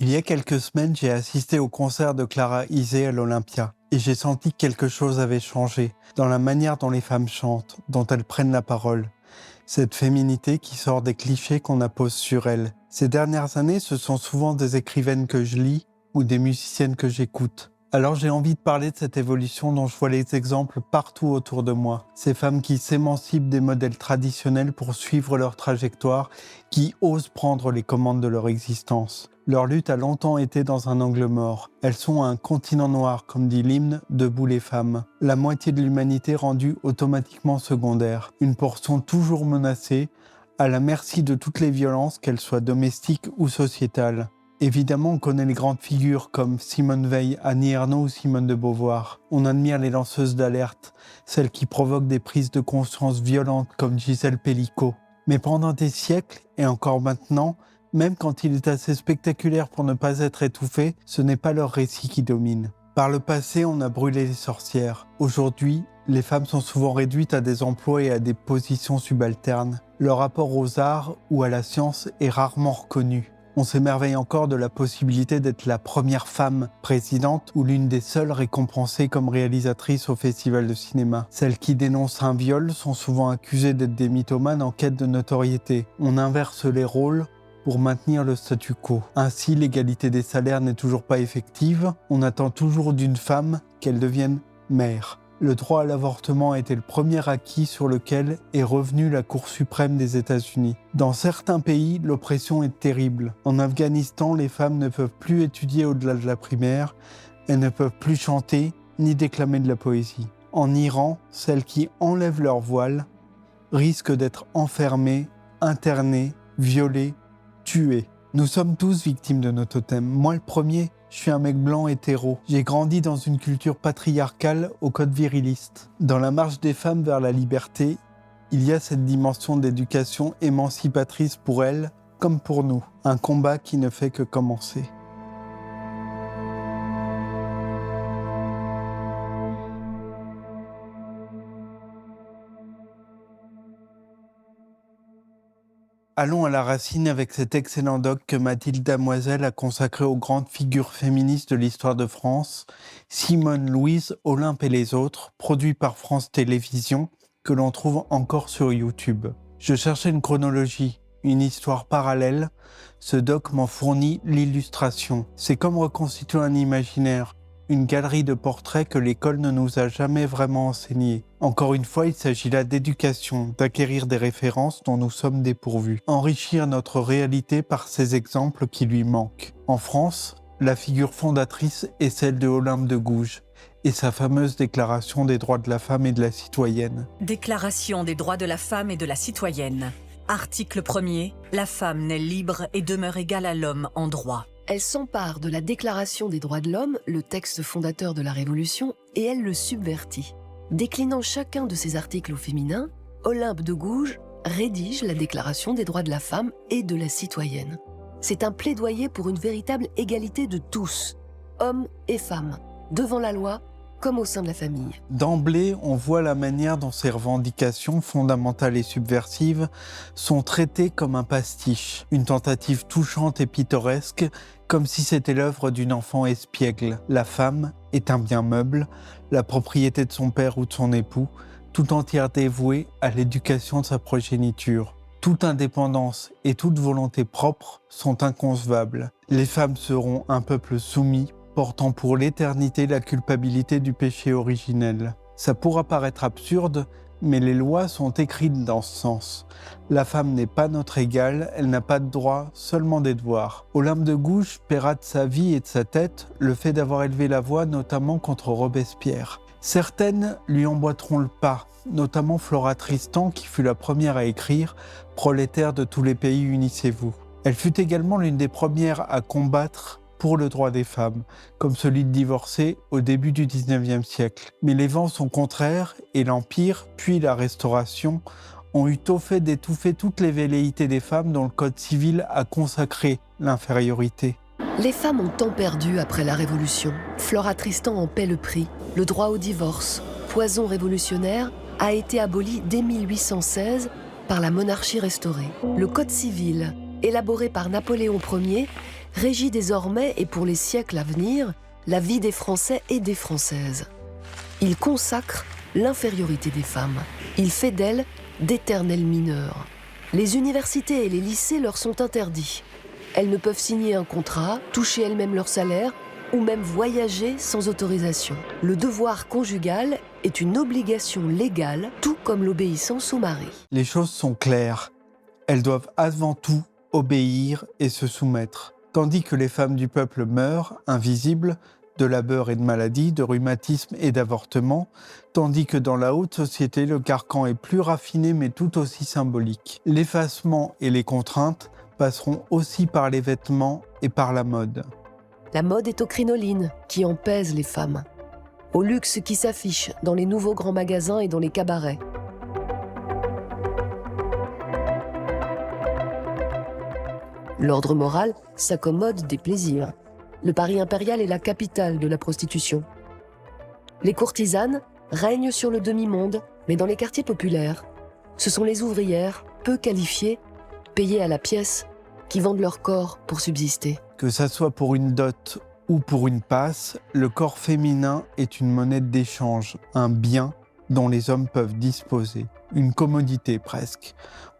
Il y a quelques semaines, j'ai assisté au concert de Clara Isé à l'Olympia et j'ai senti que quelque chose avait changé dans la manière dont les femmes chantent, dont elles prennent la parole. Cette féminité qui sort des clichés qu'on appose sur elles. Ces dernières années, ce sont souvent des écrivaines que je lis ou des musiciennes que j'écoute. Alors j'ai envie de parler de cette évolution dont je vois les exemples partout autour de moi. Ces femmes qui s'émancipent des modèles traditionnels pour suivre leur trajectoire, qui osent prendre les commandes de leur existence. Leur lutte a longtemps été dans un angle mort. Elles sont un continent noir, comme dit l'hymne « Debout les femmes ». La moitié de l'humanité rendue automatiquement secondaire. Une portion toujours menacée, à la merci de toutes les violences, qu'elles soient domestiques ou sociétales. Évidemment, on connaît les grandes figures comme Simone Veil, Annie Ernaux ou Simone de Beauvoir. On admire les lanceuses d'alerte, celles qui provoquent des prises de conscience violentes comme Gisèle Pellicot. Mais pendant des siècles, et encore maintenant, même quand il est assez spectaculaire pour ne pas être étouffé, ce n'est pas leur récit qui domine. Par le passé, on a brûlé les sorcières. Aujourd'hui, les femmes sont souvent réduites à des emplois et à des positions subalternes. Leur rapport aux arts ou à la science est rarement reconnu. On s'émerveille encore de la possibilité d'être la première femme présidente ou l'une des seules récompensées comme réalisatrice au festival de cinéma. Celles qui dénoncent un viol sont souvent accusées d'être des mythomanes en quête de notoriété. On inverse les rôles pour maintenir le statu quo. Ainsi, l'égalité des salaires n'est toujours pas effective. On attend toujours d'une femme qu'elle devienne mère. Le droit à l'avortement a été le premier acquis sur lequel est revenue la Cour suprême des États-Unis. Dans certains pays, l'oppression est terrible. En Afghanistan, les femmes ne peuvent plus étudier au-delà de la primaire, elles ne peuvent plus chanter ni déclamer de la poésie. En Iran, celles qui enlèvent leur voile risquent d'être enfermées, internées, violées, tuées. Nous sommes tous victimes de nos totems. Moi le premier, je suis un mec blanc hétéro. J'ai grandi dans une culture patriarcale au code viriliste. Dans la marche des femmes vers la liberté, il y a cette dimension d'éducation émancipatrice pour elles comme pour nous. Un combat qui ne fait que commencer. Allons à la racine avec cet excellent doc que Mathilde Damoiselle a consacré aux grandes figures féministes de l'histoire de France, Simone, Louise, Olympe et les autres, produit par France Télévisions, que l'on trouve encore sur YouTube. Je cherchais une chronologie, une histoire parallèle. Ce doc m'en fournit l'illustration. C'est comme reconstituer un imaginaire, une galerie de portraits que l'école ne nous a jamais vraiment enseigné. Encore une fois, il s'agit là d'éducation, d'acquérir des références dont nous sommes dépourvus. Enrichir notre réalité par ces exemples qui lui manquent. En France, la figure fondatrice est celle de Olympe de Gouges et sa fameuse Déclaration des droits de la femme et de la citoyenne. Déclaration des droits de la femme et de la citoyenne. Article 1er. La femme naît libre et demeure égale à l'homme en droit. Elle s'empare de la Déclaration des droits de l'homme, le texte fondateur de la Révolution, et elle le subvertit. Déclinant chacun de ces articles au féminin, Olympe de Gouges rédige la Déclaration des droits de la femme et de la citoyenne. C'est un plaidoyer pour une véritable égalité de tous, hommes et femmes, devant la loi comme au sein de la famille. D'emblée, on voit la manière dont ces revendications fondamentales et subversives sont traitées comme un pastiche, une tentative touchante et pittoresque, comme si c'était l'œuvre d'une enfant espiègle. La femme est un bien meuble, la propriété de son père ou de son époux, tout entière dévouée à l'éducation de sa progéniture. Toute indépendance et toute volonté propre sont inconcevables. Les femmes seront un peuple soumis, portant pour l'éternité la culpabilité du péché originel. Ça pourra paraître absurde, mais les lois sont écrites dans ce sens. La femme n'est pas notre égale, elle n'a pas de droits, seulement des devoirs. Olympe de Gouges paiera de sa vie et de sa tête le fait d'avoir élevé la voix, notamment contre Robespierre. Certaines lui emboîteront le pas, notamment Flora Tristan, qui fut la première à écrire « Prolétaires de tous les pays, unissez-vous ». Elle fut également l'une des premières à combattre pour le droit des femmes, comme celui de divorcer au début du XIXe siècle. Mais les vents sont contraires et l'Empire, puis la Restauration, ont eu tôt fait d'étouffer toutes les velléités des femmes dont le Code civil a consacré l'infériorité. Les femmes ont tant perdu après la Révolution. Flora Tristan en paie le prix. Le droit au divorce, poison révolutionnaire, a été aboli dès 1816 par la monarchie restaurée. Le Code civil élaboré par Napoléon Ier, régit désormais et pour les siècles à venir la vie des Français et des Françaises. Il consacre l'infériorité des femmes. Il fait d'elles d'éternelles mineures. Les universités et les lycées leur sont interdits. Elles ne peuvent signer un contrat, toucher elles-mêmes leur salaire ou même voyager sans autorisation. Le devoir conjugal est une obligation légale, tout comme l'obéissance au mari. Les choses sont claires. Elles doivent avant tout obéir et se soumettre. Tandis que les femmes du peuple meurent, invisibles, de labeur et de maladie, de rhumatisme et d'avortement, tandis que dans la haute société, le carcan est plus raffiné mais tout aussi symbolique. L'effacement et les contraintes passeront aussi par les vêtements et par la mode. La mode est aux crinolines, qui en pèsent les femmes. Au luxe qui s'affiche dans les nouveaux grands magasins et dans les cabarets. L'ordre moral s'accommode des plaisirs. Le Paris impérial est la capitale de la prostitution. Les courtisanes règnent sur le demi-monde, mais dans les quartiers populaires, ce sont les ouvrières, peu qualifiées, payées à la pièce, qui vendent leur corps pour subsister. Que ça soit pour une dot ou pour une passe, le corps féminin est une monnaie d'échange, un bien dont les hommes peuvent disposer, une commodité presque.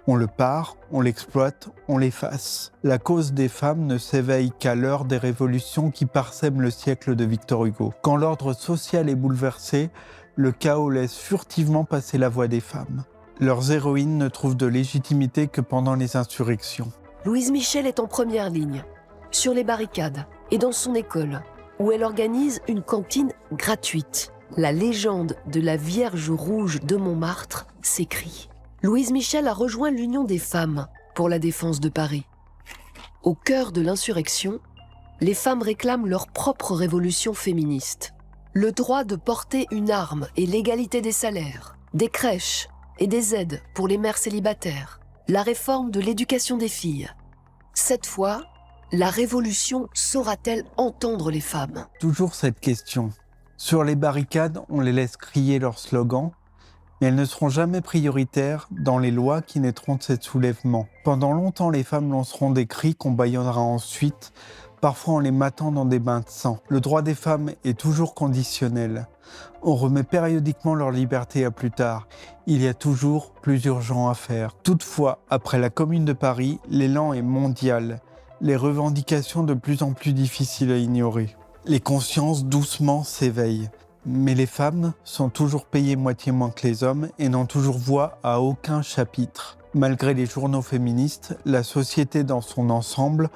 On le pare, on l'exploite, on l'efface. La cause des femmes ne s'éveille qu'à l'heure des révolutions qui parsèment le siècle de Victor Hugo. Quand l'ordre social est bouleversé, le chaos laisse furtivement passer la voix des femmes. Leurs héroïnes ne trouvent de légitimité que pendant les insurrections. Louise Michel est en première ligne, sur les barricades et dans son école, où elle organise une cantine gratuite. La légende de la Vierge Rouge de Montmartre s'écrit. Louise Michel a rejoint l'Union des femmes pour la défense de Paris. Au cœur de l'insurrection, les femmes réclament leur propre révolution féministe. Le droit de porter une arme et l'égalité des salaires, des crèches et des aides pour les mères célibataires, la réforme de l'éducation des filles. Cette fois, la révolution saura-t-elle entendre les femmes ? Toujours cette question. Sur les barricades, on les laisse crier leurs slogans, mais elles ne seront jamais prioritaires dans les lois qui naîtront de ces soulèvements. Pendant longtemps, les femmes lanceront des cris qu'on bâillonnera ensuite, parfois en les matant dans des bains de sang. Le droit des femmes est toujours conditionnel. On remet périodiquement leur liberté à plus tard. Il y a toujours plus urgent à faire. Toutefois, après la Commune de Paris, l'élan est mondial. Les revendications de plus en plus difficiles à ignorer. Les consciences doucement s'éveillent. Mais les femmes sont toujours payées moitié moins que les hommes et n'ont toujours voix à aucun chapitre. Malgré les journaux féministes, la société dans son ensemble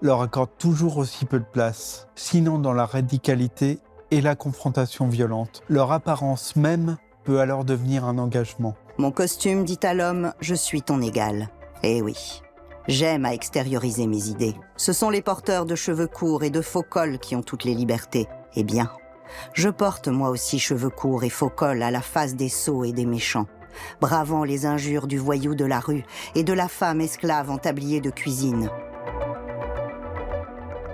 leur accorde toujours aussi peu de place, sinon dans la radicalité et la confrontation violente. Leur apparence même peut alors devenir un engagement. Mon costume dit à l'homme « Je suis ton égal ». Eh oui, j'aime à extérioriser mes idées. Ce sont les porteurs de cheveux courts et de faux cols qui ont toutes les libertés. Eh bien, je porte moi aussi cheveux courts et faux cols à la face des sots et des méchants, bravant les injures du voyou de la rue et de la femme esclave en tablier de cuisine.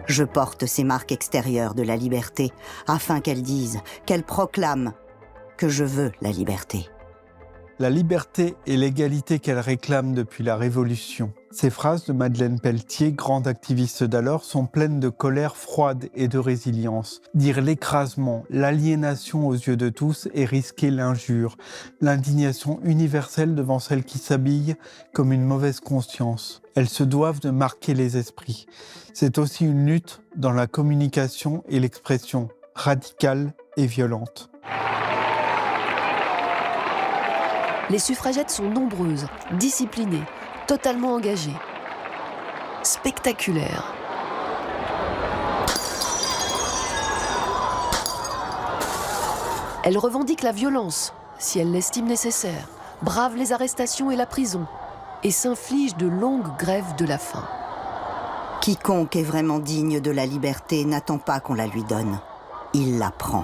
Je porte ces marques extérieures de la liberté afin qu'elles disent, qu'elles proclament que je veux la liberté. La liberté et l'égalité qu'elle réclame depuis la Révolution. Ces phrases de Madeleine Pelletier, grande activiste d'alors, sont pleines de colère froide et de résilience. Dire l'écrasement, l'aliénation aux yeux de tous et risquer l'injure, l'indignation universelle devant celle qui s'habille comme une mauvaise conscience. Elles se doivent de marquer les esprits. C'est aussi une lutte dans la communication et l'expression, radicale et violente. Les suffragettes sont nombreuses, disciplinées, totalement engagées. Spectaculaires. Elles revendiquent la violence, si elles l'estiment nécessaire, bravent les arrestations et la prison, et s'infligent de longues grèves de la faim. Quiconque est vraiment digne de la liberté n'attend pas qu'on la lui donne. Il la prend.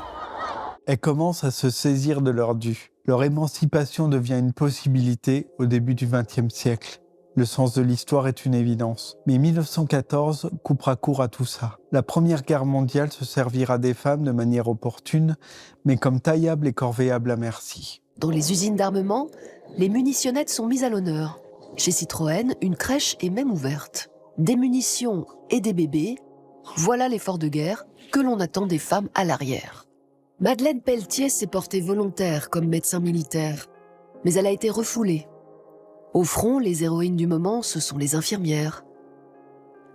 Elles commencent à se saisir de leur dû. Leur émancipation devient une possibilité au début du XXe siècle. Le sens de l'histoire est une évidence. Mais 1914 coupera court à tout ça. La Première Guerre mondiale se servira des femmes de manière opportune, mais comme taillables et corvéables à merci. Dans les usines d'armement, les munitionnettes sont mises à l'honneur. Chez Citroën, une crèche est même ouverte. des munitions et des bébés, voilà l'effort de guerre que l'on attend des femmes à l'arrière. Madeleine Pelletier s'est portée volontaire comme médecin militaire, mais elle a été refoulée. Au front, les héroïnes du moment, ce sont les infirmières.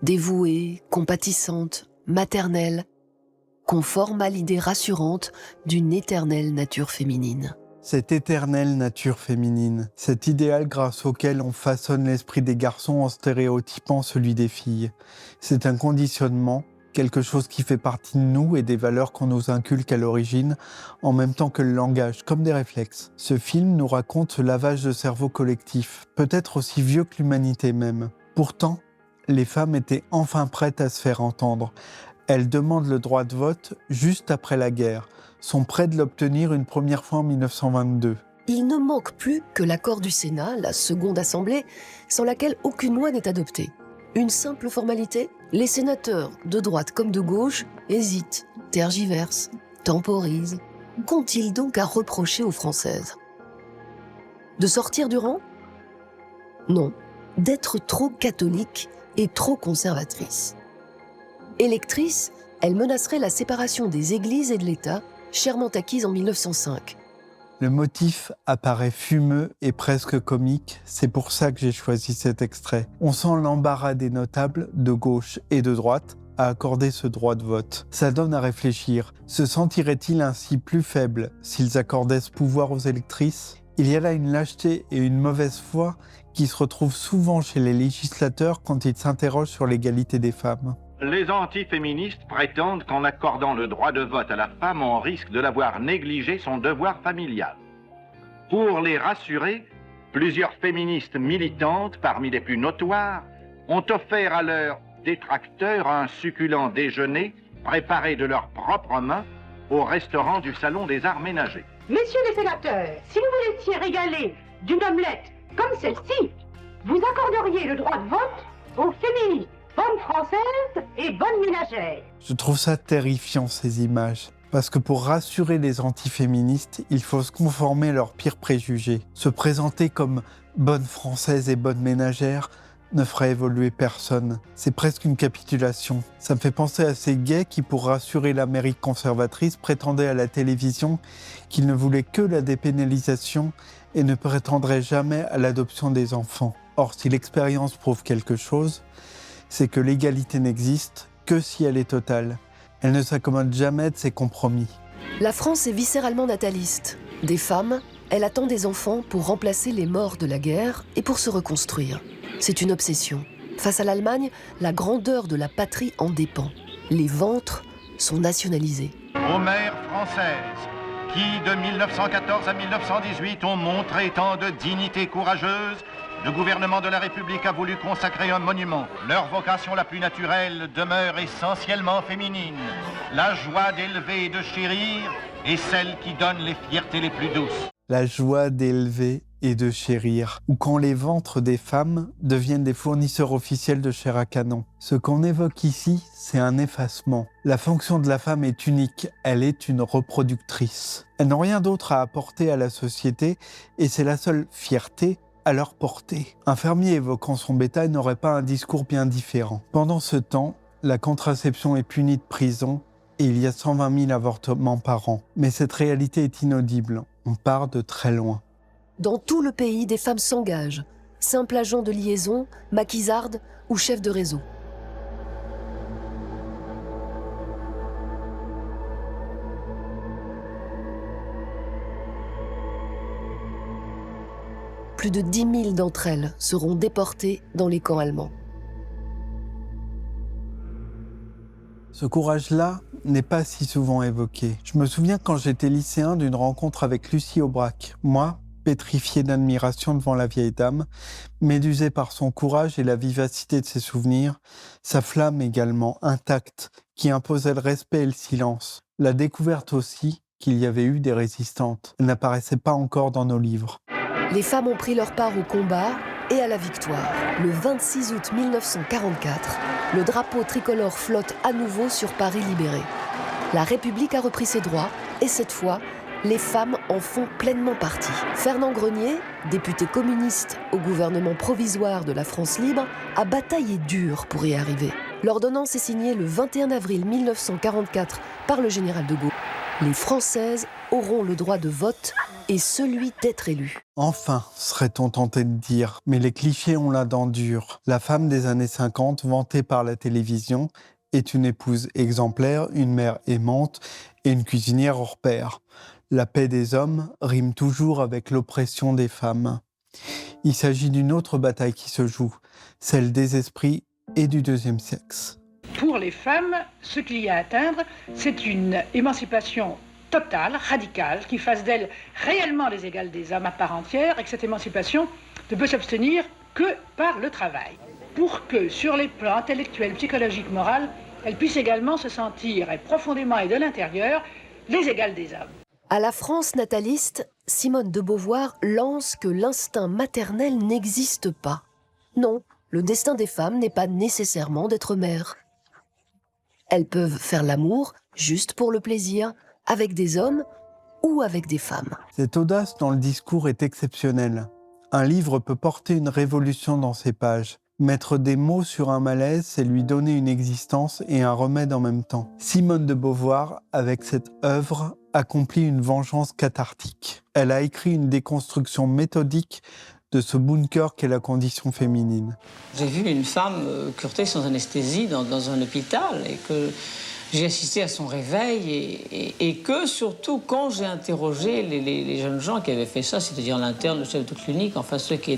Dévouées, compatissantes, maternelles, conformes à l'idée rassurante d'une éternelle nature féminine. Cette éternelle nature féminine, cet idéal grâce auquel on façonne l'esprit des garçons en stéréotypant celui des filles, c'est un conditionnement, quelque chose qui fait partie de nous et des valeurs qu'on nous inculque à l'origine, en même temps que le langage, comme des réflexes. Ce film nous raconte ce lavage de cerveau collectif, peut-être aussi vieux que l'humanité même. Pourtant, les femmes étaient enfin prêtes à se faire entendre. Elles demandent le droit de vote juste après la guerre, sont prêtes de l'obtenir une première fois en 1922. Il ne manque plus que l'accord du Sénat, la seconde assemblée, sans laquelle aucune loi n'est adoptée. Une simple formalité, les sénateurs, de droite comme de gauche, hésitent, tergiversent, temporisent. Qu'ont-ils donc à reprocher aux Françaises ? De sortir du rang ? Non, d'être trop catholiques et trop conservatrices. Électrice, elle menacerait la séparation des églises et de l'État, chèrement acquise en 1905. Le motif apparaît fumeux et presque comique, c'est pour ça que j'ai choisi cet extrait. On sent l'embarras des notables, de gauche et de droite, à accorder ce droit de vote. Ça donne à réfléchir. Se sentiraient-ils ainsi plus faibles s'ils accordaient ce pouvoir aux électrices ? Il y a là une lâcheté et une mauvaise foi qui se retrouvent souvent chez les législateurs quand ils s'interrogent sur l'égalité des femmes. Les antiféministes prétendent qu'en accordant le droit de vote à la femme, on risque de la voir négliger son devoir familial. Pour les rassurer, plusieurs féministes militantes, parmi les plus notoires, ont offert à leurs détracteurs un succulent déjeuner préparé de leurs propres mains au restaurant du Salon des Arts Ménagers. Messieurs les sénateurs, si vous vous étiez régalés d'une omelette comme celle-ci, vous accorderiez le droit de vote aux féministes, bonnes françaises et bonnes ménagères. Je trouve ça terrifiant, ces images. Parce que pour rassurer les antiféministes, il faut se conformer à leurs pires préjugés. Se présenter comme bonnes françaises et bonnes ménagères ne fera évoluer personne. C'est presque une capitulation. Ça me fait penser à ces gays qui, pour rassurer l'Amérique conservatrice, prétendaient à la télévision qu'ils ne voulaient que la dépénalisation et ne prétendraient jamais à l'adoption des enfants. Or, si l'expérience prouve quelque chose, c'est que l'égalité n'existe que si elle est totale. Elle ne s'accommode jamais de ses compromis. La France est viscéralement nataliste. Des femmes, elle attend des enfants pour remplacer les morts de la guerre et pour se reconstruire. C'est une obsession. Face à l'Allemagne, la grandeur de la patrie en dépend. Les ventres sont nationalisés. Aux mères françaises, qui de 1914 à 1918 ont montré tant de dignité courageuse, le gouvernement de la République a voulu consacrer un monument. Leur vocation la plus naturelle demeure essentiellement féminine. La joie d'élever et de chérir est celle qui donne les fiertés les plus douces. La joie d'élever et de chérir, ou quand les ventres des femmes deviennent des fournisseurs officiels de chair à canon. Ce qu'on évoque ici, c'est un effacement. La fonction de la femme est unique, elle est une reproductrice. Elles n'ont rien d'autre à apporter à la société et c'est la seule fierté à leur portée. Un fermier évoquant son bétail n'aurait pas un discours bien différent. Pendant ce temps, la contraception est punie de prison et il y a 120 000 avortements par an. Mais cette réalité est inaudible. On part de très loin. Dans tout le pays, des femmes s'engagent. Simples agents de liaison, maquisardes ou chefs de réseau. Plus de 10 000 d'entre elles seront déportées dans les camps allemands. Ce courage-là n'est pas si souvent évoqué. Je me souviens quand j'étais lycéen d'une rencontre avec Lucie Aubrac. Moi, pétrifié d'admiration devant la vieille dame, médusé par son courage et la vivacité de ses souvenirs, sa flamme également intacte, qui imposait le respect et le silence. La découverte aussi qu'il y avait eu des résistantes. Elles n'apparaissaient pas encore dans nos livres. Les femmes ont pris leur part au combat et à la victoire. Le 26 août 1944, le drapeau tricolore flotte à nouveau sur Paris libéré. La République a repris ses droits et cette fois, les femmes en font pleinement partie. Fernand Grenier, député communiste au gouvernement provisoire de la France libre, a bataillé dur pour y arriver. L'ordonnance est signée le 21 avril 1944 par le général de Gaulle. Les Françaises auront le droit de vote et celui d'être élues. Enfin, serait-on tenté de dire, mais les clichés ont la dent dure. La femme des années 50, vantée par la télévision, est une épouse exemplaire, une mère aimante et une cuisinière hors pair. La paix des hommes rime toujours avec l'oppression des femmes. Il s'agit d'une autre bataille qui se joue, celle des esprits et du deuxième sexe. Pour les femmes, ce qu'il y a à atteindre, c'est une émancipation totale, radicale, qui fasse d'elles réellement les égales des hommes à part entière, et que cette émancipation ne peut s'obtenir que par le travail. Pour que, sur les plans intellectuels, psychologiques, moraux, elles puissent également se sentir, et profondément et de l'intérieur, les égales des hommes. À la France nataliste, Simone de Beauvoir lance que l'instinct maternel n'existe pas. Non, le destin des femmes n'est pas nécessairement d'être mère. Elles peuvent faire l'amour juste pour le plaisir, avec des hommes ou avec des femmes. Cette audace dans le discours est exceptionnelle. Un livre peut porter une révolution dans ses pages. Mettre des mots sur un malaise, c'est lui donner une existence et un remède en même temps. Simone de Beauvoir, avec cette œuvre, accomplit une vengeance cathartique. Elle a écrit une déconstruction méthodique de ce bunker qu'est la condition féminine. J'ai vu une femme curtée sans anesthésie dans un hôpital et que j'ai assisté à son réveil et que, surtout, quand j'ai interrogé les jeunes gens qui avaient fait ça, c'est-à-dire l'interne, le chef de clinique, enfin ceux qui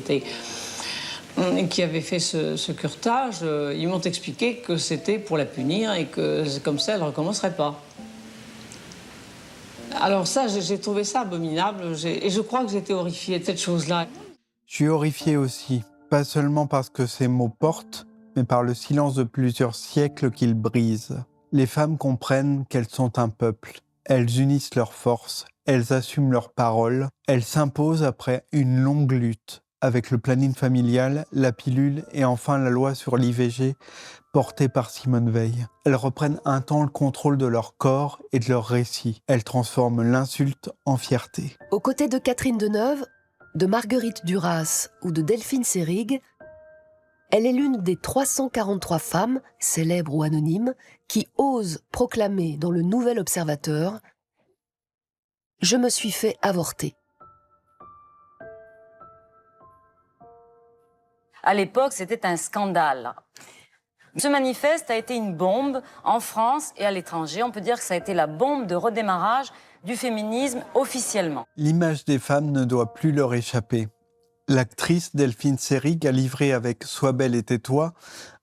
avaient fait ce curtage, ils m'ont expliqué que c'était pour la punir et que comme ça, elle ne recommencerait pas. Alors ça, j'ai trouvé ça abominable et je crois que j'étais horrifiée de cette chose-là. Je suis horrifié aussi, pas seulement parce que ces mots portent, mais par le silence de plusieurs siècles qu'ils brisent. Les femmes comprennent qu'elles sont un peuple. Elles unissent leurs forces, elles assument leurs paroles, elles s'imposent après une longue lutte, avec le planning familial, la pilule et enfin la loi sur l'IVG, portée par Simone Veil. Elles reprennent un temps le contrôle de leur corps et de leur récit. Elles transforment l'insulte en fierté. Aux côtés de Catherine Deneuve, de Marguerite Duras ou de Delphine Seyrig, elle est l'une des 343 femmes, célèbres ou anonymes, qui osent proclamer dans le Nouvel Observateur « Je me suis fait avorter ». À l'époque, c'était un scandale. Ce manifeste a été une bombe en France et à l'étranger. On peut dire que ça a été la bombe de redémarrage du féminisme officiellement. L'image des femmes ne doit plus leur échapper. L'actrice Delphine Seyrig a livré avec Sois belle et tais-toi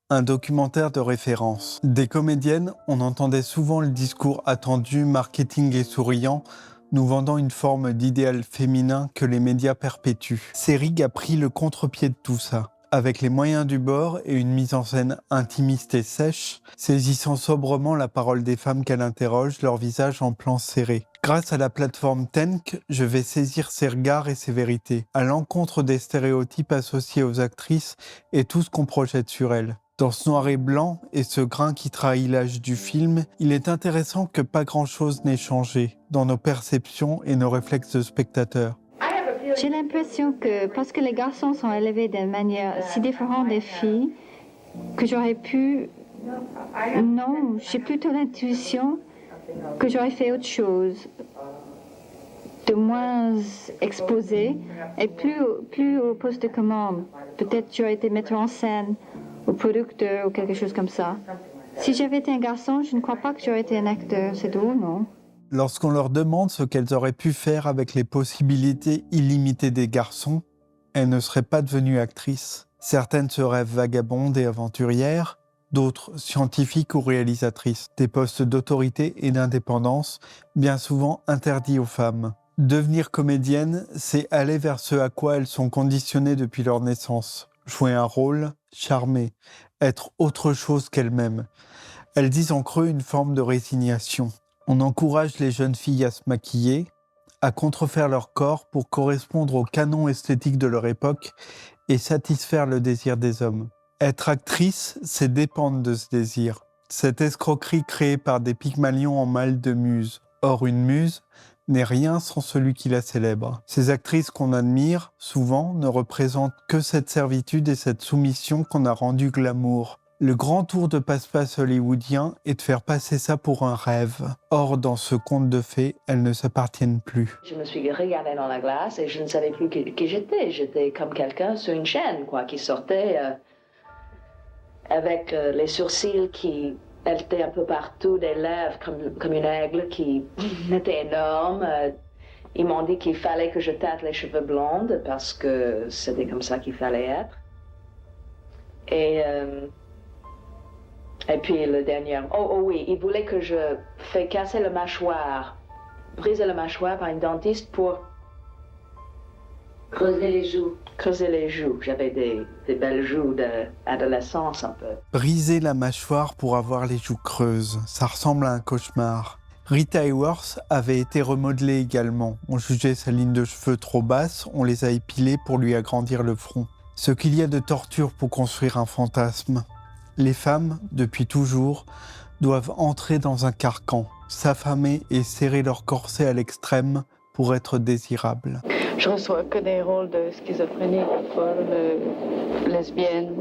un documentaire de référence. Des comédiennes, on entendait souvent le discours attendu, marketing et souriant, nous vendant une forme d'idéal féminin que les médias perpétuent. Seyrig a pris le contre-pied de tout ça, avec les moyens du bord et une mise en scène intimiste et sèche, saisissant sobrement la parole des femmes qu'elle interroge, leur visage en plan serré. Grâce à la plateforme Tenk, je vais saisir ses regards et ses vérités, à l'encontre des stéréotypes associés aux actrices et tout ce qu'on projette sur elles. Dans ce noir et blanc et ce grain qui trahit l'âge du film, il est intéressant que pas grand-chose n'ait changé dans nos perceptions et nos réflexes de spectateurs. J'ai l'impression que, parce que les garçons sont élevés d'une manière si différente des filles, que j'aurais pu... Non, j'ai plutôt l'intuition que j'aurais fait autre chose, de moins exposé et plus au poste de commande. Peut-être j'aurais été metteur en scène ou producteur ou quelque chose comme ça. Si j'avais été un garçon, je ne crois pas que j'aurais été un acteur. C'est drôle, non? Lorsqu'on leur demande ce qu'elles auraient pu faire avec les possibilités illimitées des garçons, elles ne seraient pas devenues actrices. Certaines se rêvent vagabondes et aventurières, d'autres scientifiques ou réalisatrices. Des postes d'autorité et d'indépendance, bien souvent interdits aux femmes. Devenir comédienne, c'est aller vers ce à quoi elles sont conditionnées depuis leur naissance. Jouer un rôle, charmer, être autre chose qu'elles-mêmes. Elles disent en creux une forme de résignation. On encourage les jeunes filles à se maquiller, à contrefaire leur corps pour correspondre au canon esthétique de leur époque et satisfaire le désir des hommes. Être actrice, c'est dépendre de ce désir. Cette escroquerie créée par des Pygmalions en mal de muse. Or, une muse n'est rien sans celui qui la célèbre. Ces actrices qu'on admire, souvent, ne représentent que cette servitude et cette soumission qu'on a rendue glamour. Le grand tour de passe-passe hollywoodien est de faire passer ça pour un rêve. Or, dans ce conte de fées, elles ne s'appartiennent plus. Je me suis regardée dans la glace et je ne savais plus qui j'étais. J'étais comme quelqu'un sur une chaîne, quoi, qui sortait avec les sourcils qui étaient un peu partout, des lèvres comme une aigle qui était énorme. Ils m'ont dit qu'il fallait que je tâte les cheveux blondes parce que c'était comme ça qu'il fallait être. Et puis le dernier, oh oui, il voulait que je fasse casser le mâchoire, briser le mâchoire par une dentiste pour creuser les joues. Creuser les joues. J'avais des belles joues d'adolescence un peu. Briser la mâchoire pour avoir les joues creuses, ça ressemble à un cauchemar. Rita Hayworth avait été remodelée également. On jugeait sa ligne de cheveux trop basse, on les a épilés pour lui agrandir le front. Ce qu'il y a de torture pour construire un fantasme. Les femmes, depuis toujours, doivent entrer dans un carcan, s'affamer et serrer leur corset à l'extrême pour être désirables. Je reçois que des rôles de schizophrénie, folle, lesbienne,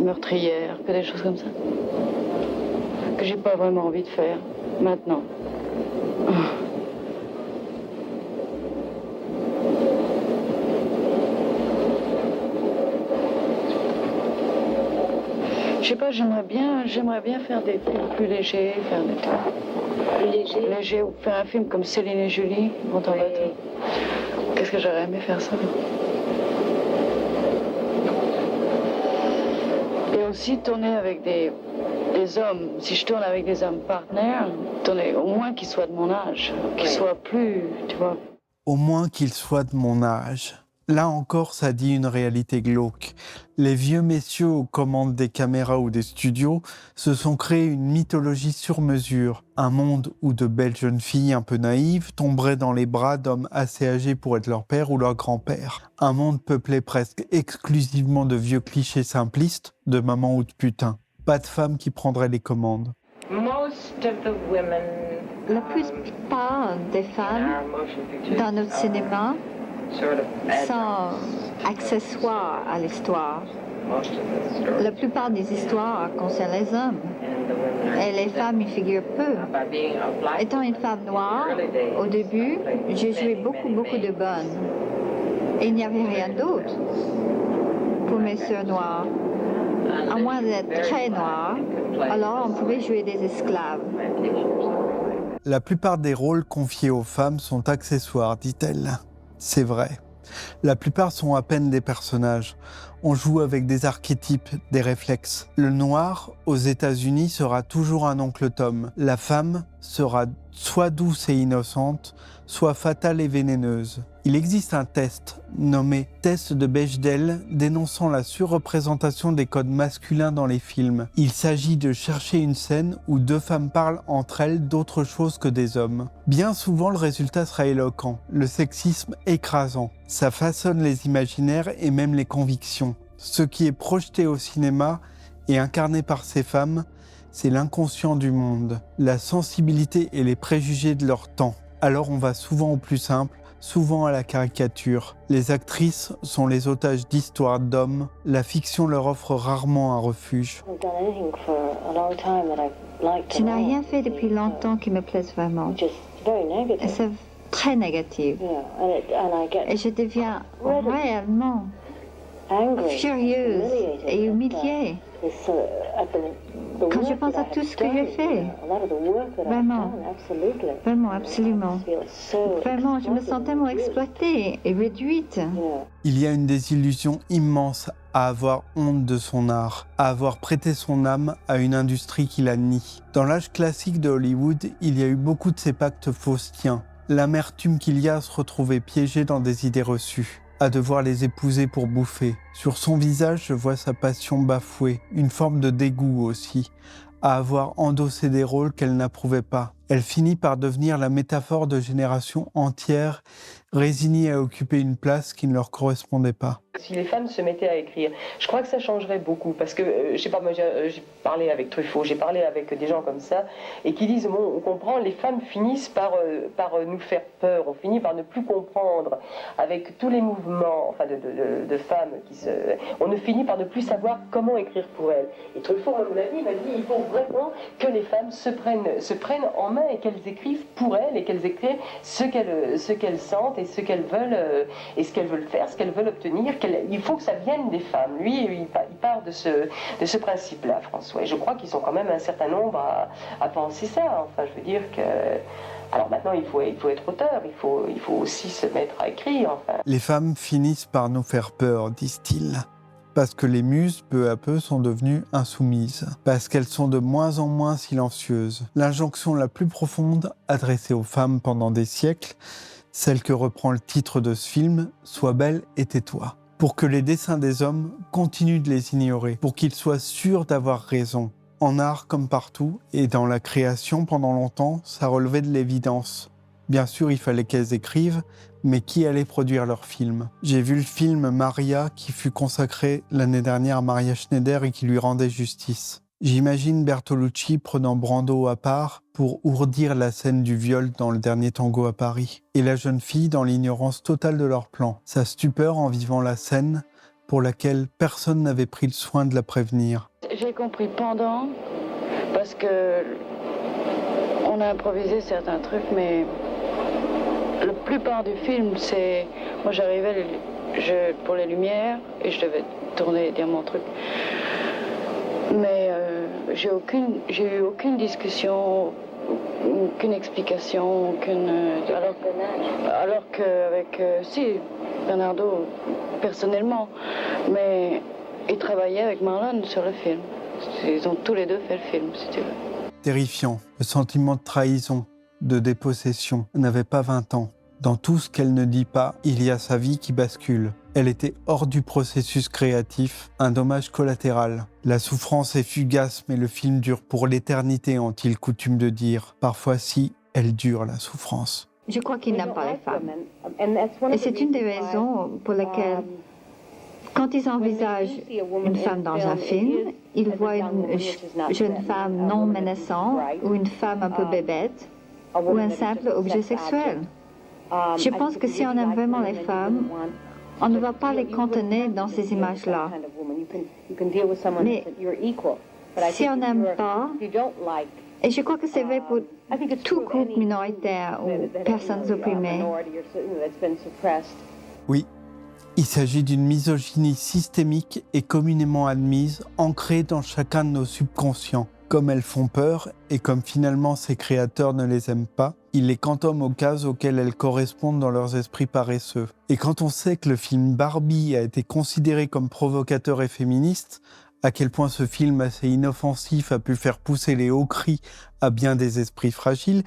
meurtrière, que des choses comme ça. Que j'ai pas vraiment envie de faire maintenant. Je sais pas, j'aimerais bien faire des films plus légers, faire des trucs plus légers, ou faire un film comme Céline et Julie, Monte en bateau. Qu'est-ce que j'aurais aimé faire ça? Et aussi tourner avec des hommes. Si je tourne avec des hommes partenaires, tourner au moins qu'ils soient de mon âge, qu'ils soient plus, tu vois. Au moins qu'ils soient de mon âge. Là encore, ça dit une réalité glauque. Les vieux messieurs aux commandes des caméras ou des studios se sont créés une mythologie sur mesure. Un monde où de belles jeunes filles un peu naïves tomberaient dans les bras d'hommes assez âgés pour être leur père ou leur grand-père. Un monde peuplé presque exclusivement de vieux clichés simplistes, de maman ou de putain. Pas de femmes qui prendraient les commandes. La plupart des femmes dans notre cinéma sont accessoires à l'histoire. La plupart des histoires concernent les hommes et les femmes y figurent peu. Étant une femme noire, au début, j'ai joué beaucoup de bonnes. Et il n'y avait rien d'autre pour mes sœurs noires. À moins d'être très noires, alors on pouvait jouer des esclaves. La plupart des rôles confiés aux femmes sont accessoires, dit-elle. C'est vrai. La plupart sont à peine des personnages. On joue avec des archétypes, des réflexes. Le noir, aux États-Unis, sera toujours un oncle Tom. La femme sera soit douce et innocente, soit fatale et vénéneuse. Il existe un test, nommé test de Bechdel, dénonçant la surreprésentation des codes masculins dans les films. Il s'agit de chercher une scène où deux femmes parlent entre elles d'autre chose que des hommes. Bien souvent, le résultat sera éloquent, le sexisme écrasant. Ça façonne les imaginaires et même les convictions. Ce qui est projeté au cinéma et incarné par ces femmes, c'est l'inconscient du monde, la sensibilité et les préjugés de leur temps. Alors on va souvent au plus simple, souvent à la caricature. Les actrices sont les otages d'histoires d'hommes. La fiction leur offre rarement un refuge. Je n'ai rien fait depuis longtemps qui me plaise vraiment. Et c'est très négatif. Et je deviens réellement furieuse et humiliée quand je pense à tout ce que j'ai fait. Vraiment, absolument. Vraiment, je me sens tellement exploitée et réduite. Il y a une désillusion immense à avoir honte de son art, à avoir prêté son âme à une industrie qui la nie. Dans l'âge classique de Hollywood, il y a eu beaucoup de ces pactes faustiens. L'amertume qu'il y a à se retrouver piégé dans des idées reçues, à devoir les épouser pour bouffer. Sur son visage, je vois sa passion bafouée, une forme de dégoût aussi, à avoir endossé des rôles qu'elle n'approuvait pas. Elle finit par devenir la métaphore de générations entières résignées à occuper une place qui ne leur correspondait pas. Si les femmes se mettaient à écrire, je crois que ça changerait beaucoup, parce que, je sais pas, moi j'ai parlé avec Truffaut, j'ai parlé avec des gens comme ça, et qui disent, bon, on comprend, les femmes finissent par nous faire peur, on finit par ne plus comprendre, avec tous les mouvements enfin, de femmes, on ne finit par ne plus savoir comment écrire pour elles. Et Truffaut, à mon avis, m'a dit, il faut vraiment que les femmes se prennent en main et qu'elles écrivent pour elles, et qu'elles écrivent ce qu'elles sentent, et ce qu'elles veulent, et ce qu'elles veulent faire, ce qu'elles veulent obtenir. Il faut que ça vienne des femmes. Lui, il part de ce principe-là, François. Et je crois qu'ils sont quand même un certain nombre à penser ça. Enfin, je veux dire que... Alors maintenant, il faut être auteur, il faut aussi se mettre à écrire. Enfin. Les femmes finissent par nous faire peur, disent-ils. Parce que les muses, peu à peu, sont devenues insoumises. Parce qu'elles sont de moins en moins silencieuses. L'injonction la plus profonde adressée aux femmes pendant des siècles, celle que reprend le titre de ce film, « Sois belle et tais-toi ». Pour que les dessins des hommes continuent de les ignorer, pour qu'ils soient sûrs d'avoir raison. En art comme partout, et dans la création pendant longtemps, ça relevait de l'évidence. Bien sûr, il fallait qu'elles écrivent, mais qui allait produire leurs films ? J'ai vu le film Maria qui fut consacré l'année dernière à Maria Schneider et qui lui rendait justice. J'imagine Bertolucci prenant Brando à part pour ourdir la scène du viol dans Le Dernier Tango à Paris. Et la jeune fille dans l'ignorance totale de leur plan. Sa stupeur en vivant la scène pour laquelle personne n'avait pris le soin de la prévenir. J'ai compris pendant, parce que on a improvisé certains trucs, mais la plupart du film, c'est... Moi j'arrivais pour les lumières et je devais tourner et dire mon truc. Mais j'ai eu aucune discussion, aucune explication, alors qu'avec si Bernardo personnellement, mais il travaillait avec Marlon sur le film. Ils ont tous les deux fait le film, si tu veux. Terrifiant, le sentiment de trahison, de dépossession. Elle n'avait pas 20 ans. Dans tout ce qu'elle ne dit pas, il y a sa vie qui bascule. Elle était hors du processus créatif, un dommage collatéral. La souffrance est fugace, mais le film dure pour l'éternité, ont-ils coutume de dire. Parfois si, elle dure, la souffrance. Je crois qu'il n'aime pas les femmes. Et c'est une des raisons pour lesquelles, quand ils envisagent une femme dans un film, ils voient une jeune femme non menaçante, ou une femme un peu bébête, ou un simple objet sexuel. Je pense que si on aime vraiment les femmes, on ne va pas les contenir dans ces images-là. Mais si on n'aime pas, et je crois que c'est vrai pour tout groupe minoritaire ou personnes opprimées. Oui, il s'agit d'une misogynie systémique et communément admise, ancrée dans chacun de nos subconscients. Comme elles font peur, et comme finalement ces créateurs ne les aiment pas, ils les cantonment aux cases auxquelles elles correspondent dans leurs esprits paresseux. Et quand on sait que le film Barbie a été considéré comme provocateur et féministe, à quel point ce film assez inoffensif a pu faire pousser les hauts cris à bien des esprits fragiles,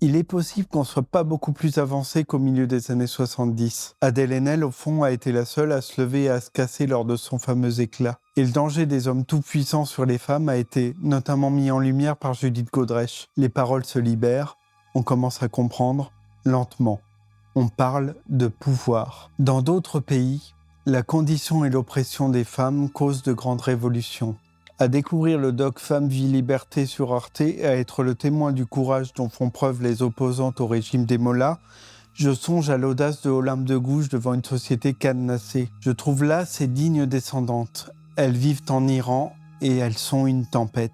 il est possible qu'on ne soit pas beaucoup plus avancé qu'au milieu des années 70. Adèle Haenel, au fond, a été la seule à se lever et à se casser lors de son fameux éclat. Et le danger des hommes tout-puissants sur les femmes a été notamment mis en lumière par Judith Godrèche. Les paroles se libèrent, on commence à comprendre lentement. On parle de pouvoir. Dans d'autres pays, la condition et l'oppression des femmes causent de grandes révolutions. À découvrir le doc Femmes, Vie, Liberté sur Arte et à être le témoin du courage dont font preuve les opposantes au régime des Mollahs, je songe à l'audace de Olympe de Gouges devant une société cadenassée. Je trouve là ses dignes descendantes. Elles vivent en Iran et elles sont une tempête.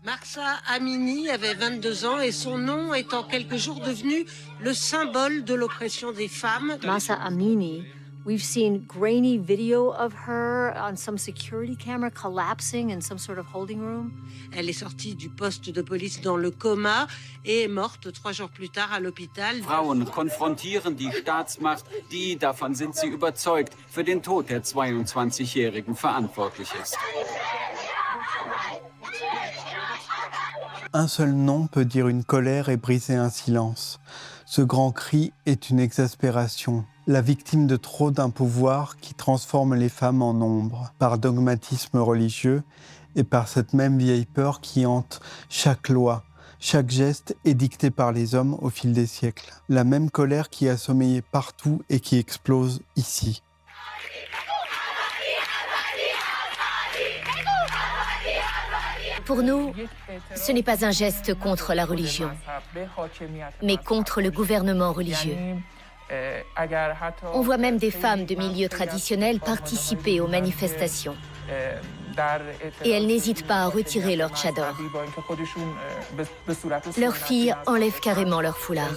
Mahsa Amini avait 22 ans et son nom est en quelques jours devenu le symbole de l'oppression des femmes. Mahsa Amini. We've seen grainy video of her on some security camera collapsing in some sort of holding room. Elle est sortie du poste de police dans le coma et est morte 3 jours plus tard à l'hôpital. Frauen konfrontieren die Staatsmacht, die, davon sind sie überzeugt, für den Tod der 22-Jährigen verantwortlich ist. Un seul nom peut dire une colère et briser un silence. Ce grand cri est une exaspération. La victime de trop d'un pouvoir qui transforme les femmes en ombre, par dogmatisme religieux et par cette même vieille peur qui hante chaque loi, Chaque geste est dicté par les hommes au fil des siècles. La même colère qui a sommeillé partout et qui explose ici. Pour nous, ce n'est pas un geste contre la religion, mais contre le gouvernement religieux. On voit même des femmes de milieux traditionnels participer aux manifestations. Et elles n'hésitent pas à retirer leur tchador. Leurs filles enlèvent carrément leur foulard.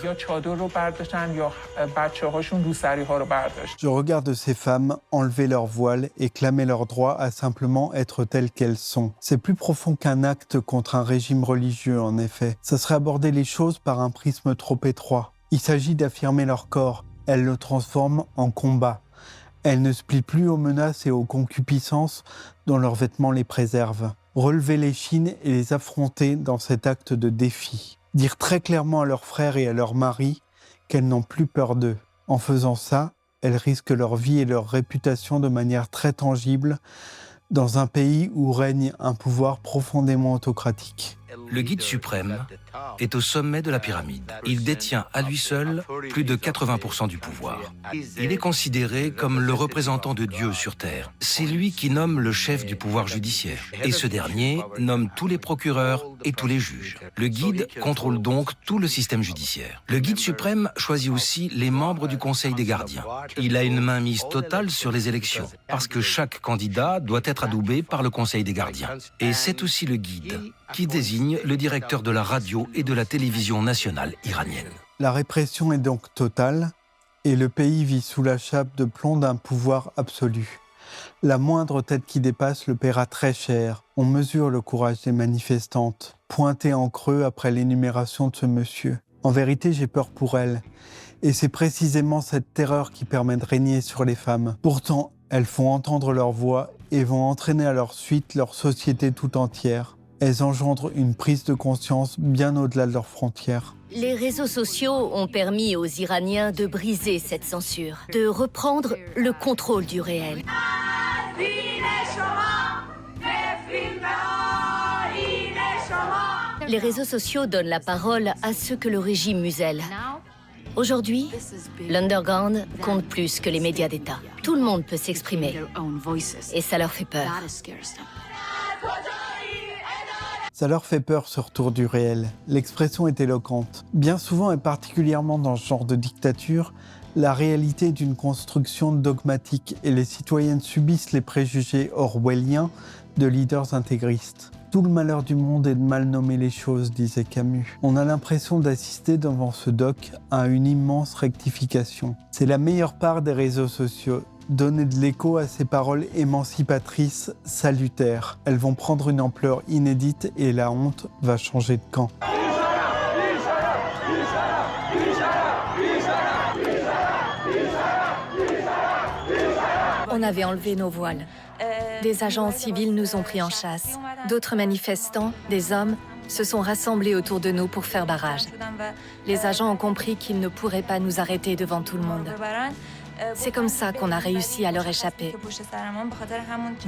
Je regarde ces femmes enlever leur voile et clamer leur droit à simplement être telles qu'elles sont. C'est plus profond qu'un acte contre un régime religieux, en effet. Ça serait aborder les choses par un prisme trop étroit. Il s'agit d'affirmer leur corps. Elles le transforment en combat. Elles ne se plient plus aux menaces et aux concupiscences dont leurs vêtements les préservent. Relever les chines et les affronter dans cet acte de défi. Dire très clairement à leurs frères et à leurs maris qu'elles n'ont plus peur d'eux. En faisant ça, elles risquent leur vie et leur réputation de manière très tangible dans un pays où règne un pouvoir profondément autocratique. Le guide suprême est au sommet de la pyramide. Il détient à lui seul plus de 80% du pouvoir. Il est considéré comme le représentant de Dieu sur Terre. C'est lui qui nomme le chef du pouvoir judiciaire. Et ce dernier nomme tous les procureurs et tous les juges. Le guide contrôle donc tout le système judiciaire. Le guide suprême choisit aussi les membres du Conseil des gardiens. Il a une mainmise totale sur les élections, parce que chaque candidat doit être adoubé par le Conseil des gardiens. Et c'est aussi le guide qui désigne le directeur de la radio et de la télévision nationale iranienne. La répression est donc totale et le pays vit sous la chape de plomb d'un pouvoir absolu. La moindre tête qui dépasse le paiera très cher. On mesure le courage des manifestantes, pointées en creux après l'énumération de ce monsieur. En vérité, j'ai peur pour elles. Et c'est précisément cette terreur qui permet de régner sur les femmes. Pourtant, elles font entendre leur voix et vont entraîner à leur suite leur société tout entière. Elles engendrent une prise de conscience bien au-delà de leurs frontières. Les réseaux sociaux ont permis aux Iraniens de briser cette censure, de reprendre le contrôle du réel. Les réseaux sociaux donnent la parole à ceux que le régime muselle. Aujourd'hui, l'underground compte plus que les médias d'État. Tout le monde peut s'exprimer, et ça leur fait peur. Ça leur fait peur ce retour du réel. L'expression est éloquente. Bien souvent, et particulièrement dans ce genre de dictature, la réalité est d'une construction dogmatique et les citoyennes subissent les préjugés orwelliens de leaders intégristes. Tout le malheur du monde est de mal nommer les choses, disait Camus. On a l'impression d'assister devant ce doc à une immense rectification. C'est la meilleure part des réseaux sociaux. Donner de l'écho à ces paroles émancipatrices salutaires. Elles vont prendre une ampleur inédite et la honte va changer de camp. On avait enlevé nos voiles. Des agents civils nous ont pris en chasse. D'autres manifestants, des hommes, se sont rassemblés autour de nous pour faire barrage. Les agents ont compris qu'ils ne pourraient pas nous arrêter devant tout le monde. C'est comme ça qu'on a réussi à leur échapper.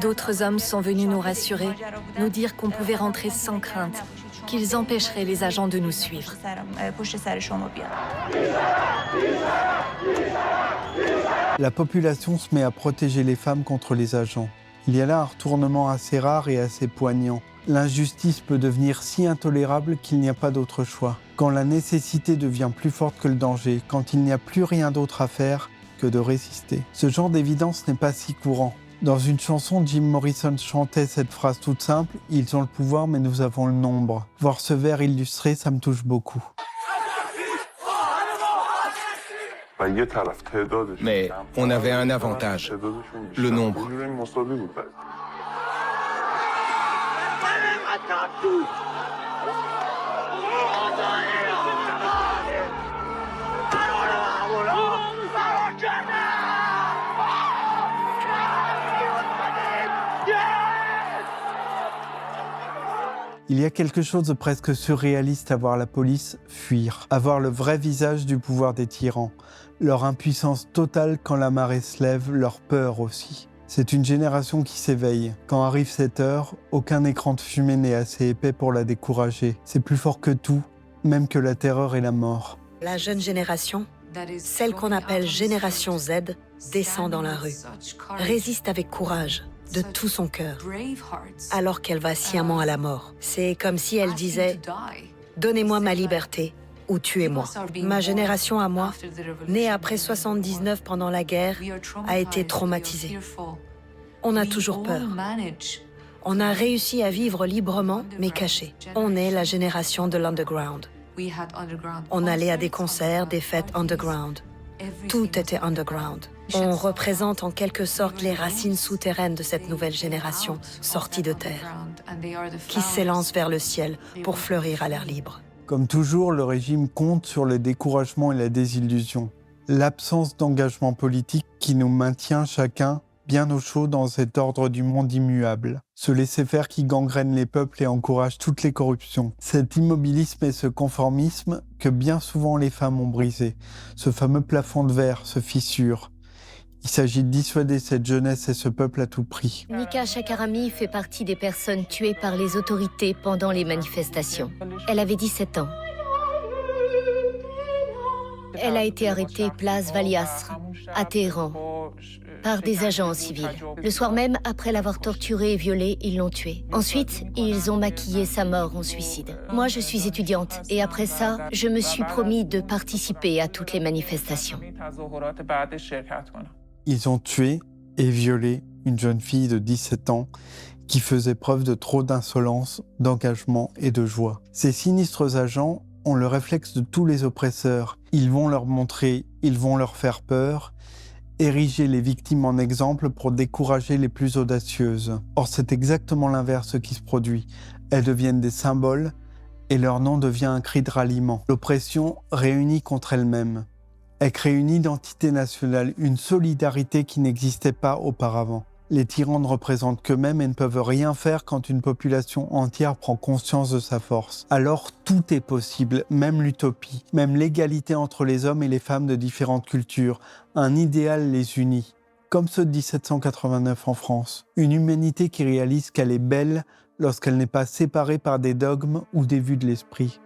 D'autres hommes sont venus nous rassurer, nous dire qu'on pouvait rentrer sans crainte, qu'ils empêcheraient les agents de nous suivre. La population se met à protéger les femmes contre les agents. Il y a là un retournement assez rare et assez poignant. L'injustice peut devenir si intolérable qu'il n'y a pas d'autre choix. Quand la nécessité devient plus forte que le danger, quand il n'y a plus rien d'autre à faire que de résister. Ce genre d'évidence n'est pas si courant. Dans une chanson, Jim Morrison chantait cette phrase toute simple « Ils ont le pouvoir, mais nous avons le nombre ». Voir ce vers illustré, ça me touche beaucoup. Mais on avait un avantage, le nombre. Il y a quelque chose de presque surréaliste à voir la police fuir, à voir le vrai visage du pouvoir des tyrans, leur impuissance totale quand la marée se lève, leur peur aussi. C'est une génération qui s'éveille. Quand arrive cette heure, aucun écran de fumée n'est assez épais pour la décourager. C'est plus fort que tout, même que la terreur et la mort. La jeune génération, celle qu'on appelle Génération Z, descend dans la rue, résiste avec courage, de tout son cœur, alors qu'elle va sciemment à la mort. C'est comme si elle disait « Donnez-moi ma liberté ou tuez-moi ». Ma génération à moi, née après 79 pendant la guerre, a été traumatisée. On a toujours peur. On a réussi à vivre librement, mais caché. On est la génération de l'underground. On allait à des concerts, des fêtes underground. Tout était underground. On représente en quelque sorte les racines souterraines de cette nouvelle génération sortie de terre, qui s'élance vers le ciel pour fleurir à l'air libre. Comme toujours, le régime compte sur le découragement et la désillusion. L'absence d'engagement politique qui nous maintient chacun bien au chaud dans cet ordre du monde immuable. Ce laisser-faire qui gangrène les peuples et encourage toutes les corruptions. Cet immobilisme et ce conformisme que bien souvent les femmes ont brisé. Ce fameux plafond de verre se fissure. Il s'agit de dissuader cette jeunesse et ce peuple à tout prix. Nika Shakarami fait partie des personnes tuées par les autorités pendant les manifestations. Elle avait 17 ans. Elle a été arrêtée place Valiasr, à Téhéran, par des agents civils. Le soir même, après l'avoir torturée et violée, ils l'ont tuée. Ensuite, ils ont maquillé sa mort en suicide. Moi, je suis étudiante, et après ça, je me suis promis de participer à toutes les manifestations. Ils ont tué et violé une jeune fille de 17 ans qui faisait preuve de trop d'insolence, d'engagement et de joie. Ces sinistres agents ont le réflexe de tous les oppresseurs. Ils vont leur montrer, ils vont leur faire peur, ériger les victimes en exemple pour décourager les plus audacieuses. Or, c'est exactement l'inverse qui se produit. Elles deviennent des symboles et leur nom devient un cri de ralliement. L'oppression réunit contre elle-même. Elle crée une identité nationale, une solidarité qui n'existait pas auparavant. Les tyrans ne représentent qu'eux-mêmes et ne peuvent rien faire quand une population entière prend conscience de sa force. Alors tout est possible, même l'utopie, même l'égalité entre les hommes et les femmes de différentes cultures. Un idéal les unit, comme ceux de 1789 en France. Une humanité qui réalise qu'elle est belle lorsqu'elle n'est pas séparée par des dogmes ou des vues de l'esprit.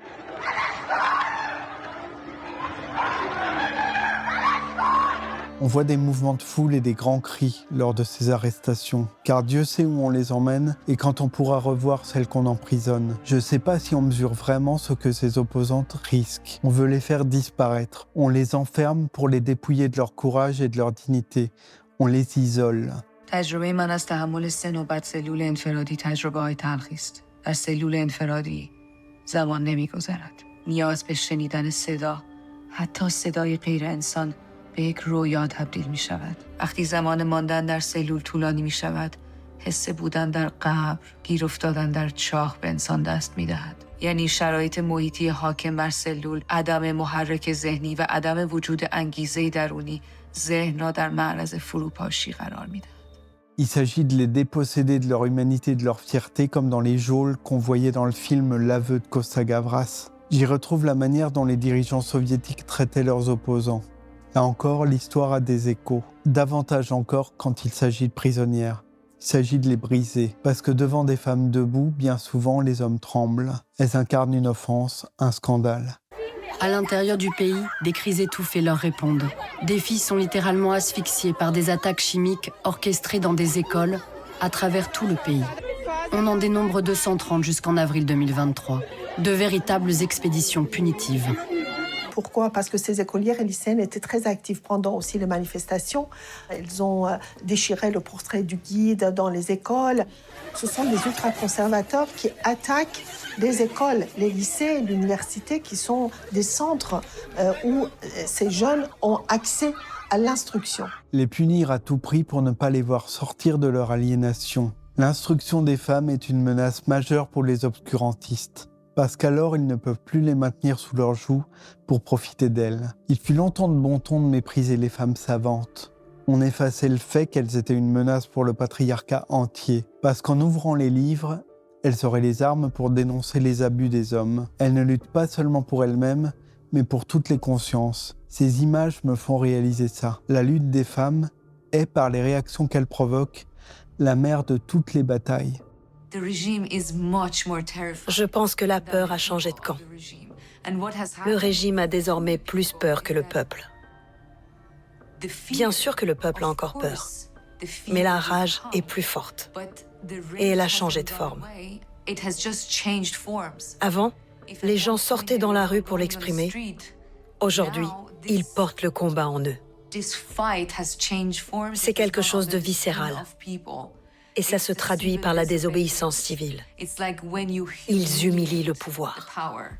On voit des mouvements de foule et des grands cris lors de ces arrestations, car Dieu sait où on les emmène et quand on pourra revoir celles qu'on emprisonne. Je ne sais pas si on mesure vraiment ce que ces opposantes risquent. On veut les faire disparaître. On les enferme pour les dépouiller de leur courage et de leur dignité. On les isole. تجربه من از تحمل 3 نوبت سلول انفرادی تجربه‌های تلخی است. در سلول انفرادی زمان نمی‌گذرد. نیاز به شنیدن صدا، حتی صدای غیر انسان به یک رویا تبدیل می شود. وقتی زمان ماندن در سلول طولانی می شود، حس بودن در قبر، گیر افتادن در چاه به انسان دست می دهد. یعنی شرایط محیطی حاکم بر سلول، عدم محرک ذهنی و عدم وجود انگیزه درونی، ذهن را در معرض فروپاشی قرار می دهد. Il s'agit de les déposséder de leur humanité et de leur fierté, comme dans les geôles qu'on voyait dans le film L'aveu de Costa Gavras. J'y retrouve la manière dont les dirigeants soviétiques traitaient leurs opposants. Là encore, l'histoire a des échos. Davantage encore quand il s'agit de prisonnières. Il s'agit de les briser. Parce que devant des femmes debout, bien souvent, les hommes tremblent. Elles incarnent une offense, un scandale. À l'intérieur du pays, des cris étouffés leur répondent. Des filles sont littéralement asphyxiées par des attaques chimiques orchestrées dans des écoles à travers tout le pays. On en dénombre 230 jusqu'en avril 2023. De véritables expéditions punitives. Pourquoi? Parce que ces écolières et lycéennes étaient très actives pendant aussi les manifestations. Elles ont déchiré le portrait du guide dans les écoles. Ce sont des ultra-conservateurs qui attaquent les écoles, les lycées, l'université, qui sont des centres où ces jeunes ont accès à l'instruction. Les punir à tout prix pour ne pas les voir sortir de leur aliénation. L'instruction des femmes est une menace majeure pour les obscurantistes. Parce qu'alors ils ne peuvent plus les maintenir sous leur joug pour profiter d'elles. Il fut longtemps de bon ton de mépriser les femmes savantes. On effaçait le fait qu'elles étaient une menace pour le patriarcat entier, parce qu'en ouvrant les livres, elles auraient les armes pour dénoncer les abus des hommes. Elles ne luttent pas seulement pour elles-mêmes, mais pour toutes les consciences. Ces images me font réaliser ça. La lutte des femmes est, par les réactions qu'elle provoque, la mère de toutes les batailles. Je pense que la peur a changé de camp. Le régime a désormais plus peur que le peuple. Bien sûr que le peuple a encore peur, mais la rage est plus forte et elle a changé de forme. Avant, les gens sortaient dans la rue pour l'exprimer. Aujourd'hui, ils portent le combat en eux. C'est quelque chose de viscéral. Et ça se traduit par la désobéissance civile. Ils humilient le pouvoir.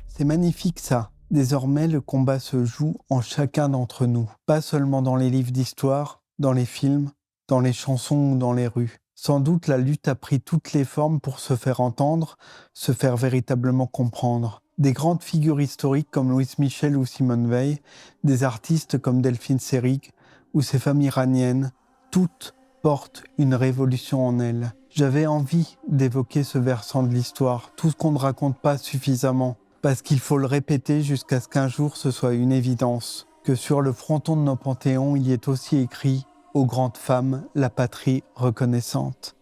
C'est magnifique ça. Désormais, le combat se joue en chacun d'entre nous. Pas seulement dans les livres d'histoire, dans les films, dans les chansons ou dans les rues. Sans doute, la lutte a pris toutes les formes pour se faire entendre, se faire véritablement comprendre. Des grandes figures historiques comme Louise Michel ou Simone Veil, des artistes comme Delphine Seyrig ou ces femmes iraniennes, toutes portent une révolution en elles. J'avais envie d'évoquer ce versant de l'histoire, tout ce qu'on ne raconte pas suffisamment, parce qu'il faut le répéter jusqu'à ce qu'un jour ce soit une évidence, que sur le fronton de nos panthéons, il y est aussi écrit « Aux grandes femmes, la patrie reconnaissante ».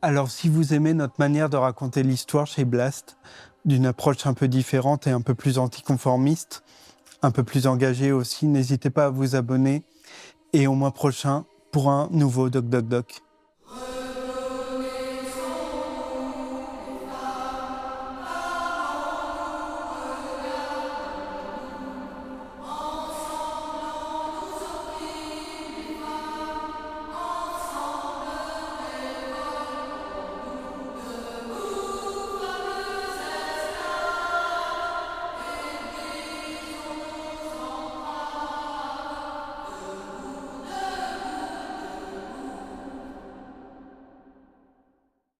Alors, si vous aimez notre manière de raconter l'histoire chez Blast, d'une approche un peu différente et un peu plus anticonformiste, un peu plus engagée aussi, n'hésitez pas à vous abonner et au mois prochain pour un nouveau Doc Doc Doc.